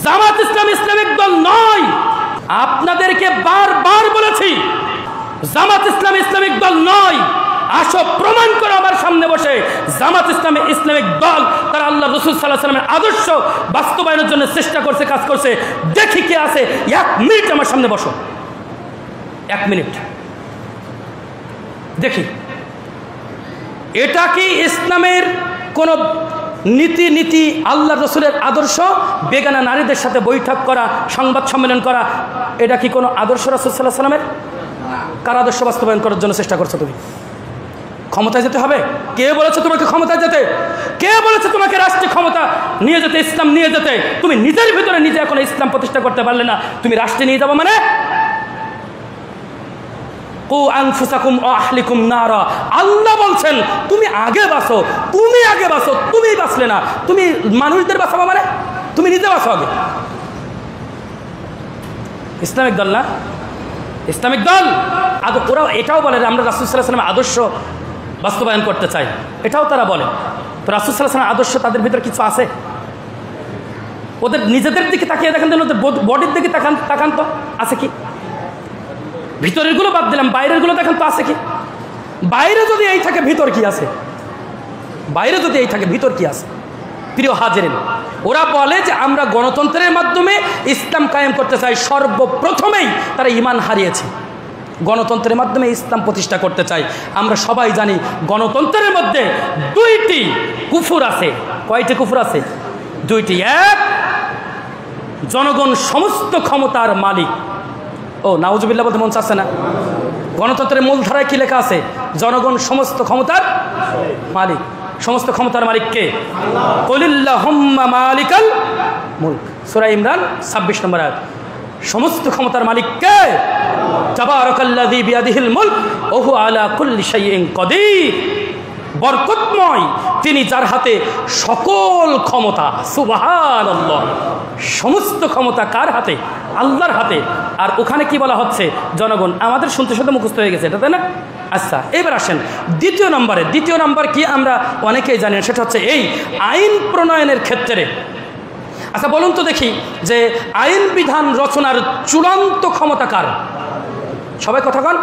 জামাত ইসলাম Islamic দল নয়। আপনাদেরকে বারবার বলেছি জামাত ইসলাম ইসলামিক দল নয়। আসো প্রমাণ করো আমার সামনে বসে জামাত ইসলামী ইসলামিক দল তারা আল্লাহ রাসূল সাল্লাল্লাহু আলাইহি ওয়াসাল্লামের আদর্শ বাস্তবায়নের জন্য চেষ্টা করছে, কাজ করছে। দেখি কে আছে। 1 মিনিট আমার সামনে বসো, 1 মিনিট দেখি এটা কি ইসলামের কোন নীতি আল্লাহ রসুলের আদর্শ? বেগানা নারীদের সাথে বৈঠক করা, সংবাদ সম্মেলন করা, এটা কি কোনো আদর্শ রাসূল সাল্লাল্লাহু আলাইহি ওয়াসাল্লামের? কার আদর্শ বাস্তবায়ন করার জন্য চেষ্টা করছো তুমি? ক্ষমতায় যেতে হবে? কে বলেছে তোমাকে ক্ষমতায় যেতে? কে বলেছে তোমাকে রাষ্ট্রীয় ক্ষমতা নিয়ে যেতে, ইসলাম নিয়ে যেতে? তুমি নিজের ভিতরে নিজে এখন ইসলাম প্রতিষ্ঠা করতে পারলে না, তুমি রাষ্ট্রে নিয়ে যাবো মানে? আল্লাহ বলছেন তুমি আগে বাঁচো, তুমি আগে বাঁচো, তুমি বাঁচলে না, তুমি মানুষদের বাঁচাবো মানে? তুমি নিজে বাঁচো আগে। ইসলামিক দল না, ইসলামিক দল ওরা এটাও বলে আমরা রাসূল সাল্লাল্লাহু আলাইহি ওয়াসাল্লামের আদর্শ বাস্তবায়ন করতে চাই, এটাও তারা বলে। তো রাসূল সাল্লাল্লাহু আলাইহি ওয়াসাল্লামের আদর্শ তাদের ভিতরে কিছু আছে? ওদের নিজেদের দিকে তাকিয়ে দেখেন, ওদের বডির দিকে তাকান তো আছে কি? ভিতরের গুলো বাদ দিলাম, বাইরের গুলো দেখেন তো আছে কি? বাইরে যদি এই থাকে ভিতর কি আছে? বাইরে যদি এই থাকে ভিতর কি আছে? প্রিয় হাজিরিন, ওরা বলে যে আমরা গণতন্ত্রের মাধ্যমে ইসলাম কায়েম করতে চাই। সর্বপ্রথমেই তারা ঈমান হারিয়েছে, গণতন্ত্রের মাধ্যমে ইসলাম প্রতিষ্ঠা করতে চাই। আমরা সবাই জানি গণতন্ত্রের মধ্যে 2টি কুফর আছে। কয়টি কুফর আছে? 2টি। এক, জনগণ সমস্ত ক্ষমতার মালিক। ও নাউজুবিল্লাহ বলতে মন চাচ্ছে না? গণতন্ত্রের মূলধারায় কি লেখা আছে? জনগণ সমস্ত ক্ষমতার মালিক। সমস্ত ক্ষমতার মালিক কে? কুলিল্লাহুম্মা মালিকাল মুলক, সূরা ইমরান 26 নম্বর আয়াত। সমস্ত ক্ষমতার মালিক কে? তাবারাকাল্লাযী বিয়াদিহিল মুলক ওয়া হুয়া আলা কুল্লি শাইইন কাদির। বরকতময় তিনি যার হাতে সকল ক্ষমতা। সুবহানাল্লাহ। সমস্ত ক্ষমতা কার হাতে? আল্লাহর হাতে। আর ওখানে কি বলা হচ্ছে? জনগণ। আমাদের শুনতে শুনতে মুখস্থ হয়ে গেছে এটা, তাই না? আচ্ছা, এবার আসেন দ্বিতীয় নম্বর কি আমরা অনেকেই জানি, সেটা হচ্ছে এই আইন প্রণয়নের ক্ষেত্রে। আচ্ছা বলুন তো দেখি যে আইন বিধান রচনার চূড়ান্ত ক্ষমতা কার? সবাই কথা কন,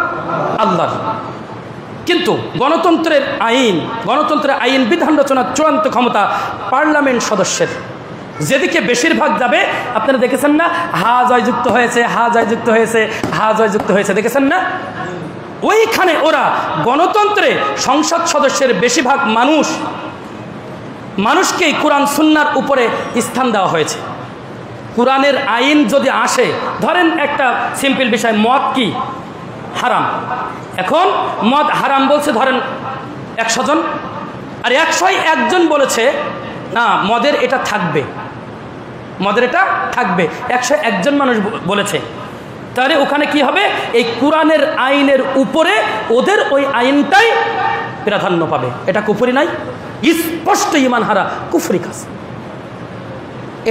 আল্লাহর। কিন্তু গণতন্ত্রের আইন বিধান রচনার চূড়ান্ত ক্ষমতা পার্লামেন্ট সদস্যের। যেদিকে বেশিরভাগ যাবে, আপনারা দেখেছেন না, হা জয়যুক্ত হয়েছে, হা জয়যুক্ত হয়েছে, হা জয়যুক্ত হয়েছে, দেখেছেন না? ওইখানে ওরা গণতন্ত্রে সংসদ সদস্যের বেশিরভাগ মানুষকেই কোরআন সুন্নাহর উপরে স্থান দেওয়া হয়েছে। কোরআনের আইন যদি আসে, ধরেন একটা সিম্পল বিষয়, মদ কি হারাম। এখন মদ হারাম বলছে ধরেন 100 জন, আর 101 জন বলেছে না মদের এটা থাকবে, মদের এটা থাকবে। 101 জন মানুষ বলেছে। তাহলে ওখানে কি হবে? এই কোরআনের আইনের উপরে ওদের ওই আইনটাই প্রাধান্য পাবে। এটা কুফরি নাই? স্পষ্ট ঈমান হারা কুফরি কাজ।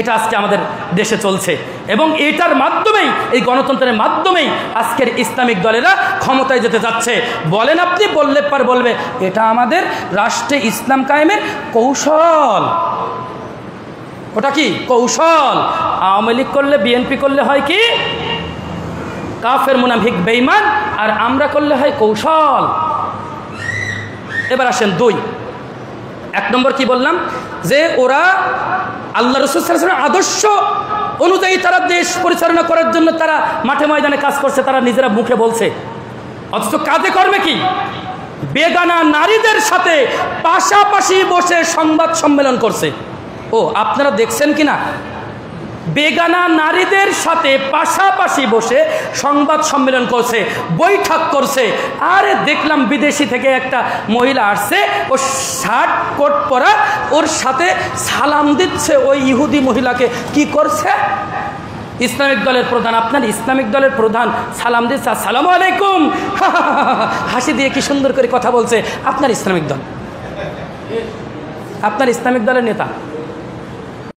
এটা আজকে আমাদের দেশে চলছে, এবং এটার মাধ্যমেই, এই গণতন্ত্রের মাধ্যমেই আজকের ইসলামিক দলেরা ক্ষমতায় যেতে যাচ্ছে। বলেন আপনি, বললে পার বলবে এটা আমাদের রাষ্ট্রে ইসলাম কায়েমের কৌশল। ওটা কি কৌশল? আওয়ামী লীগ করলে, বিএনপি করলে হয় কি কাফের, মুনাফিক, বেঈমান, আর আমরা করলে হয় কৌশল। এবার আসেন 2। 1 নম্বর কি বললাম? যে ওরা আল্লাহ রাসূল সাল্লাল্লাহু আলাইহি ওয়াসাল্লামের আদর্শ অনুযায়ী তারা দেশ পরিচালনা করার জন্য তারা মাঠে ময়দানে কাজ করছে, তারা নিজেরা মুখে বলছে, অথচ কাজে কর্মে কি? বেগানা নারীদের সাথে পাশাপাশি বসে সংবাদ সম্মেলন করছে। ও আপনারা দেখছেন কিনা? বেগানা নারীদের সাথে পাশাপাশি বসে সংবাদ সম্মেলন করছে, বৈঠক করছে। আরে দেখলাম বিদেশি থেকে একটা মহিলা আসছে, ও শার্ট কোট পরা, ওর সাথে সালাম দিচ্ছে ওই ইহুদি মহিলাকে। কি করছে? ইসলামিক দলের প্রধান, আপনার ইসলামিক দলের প্রধান সালাম দিচ্ছে, আসসালামু আলাইকুম, হাসি দিয়ে কি সুন্দর করে কথা বলছে। আপনার ইসলামিক দল, আপনার ইসলামিক দলের নেতা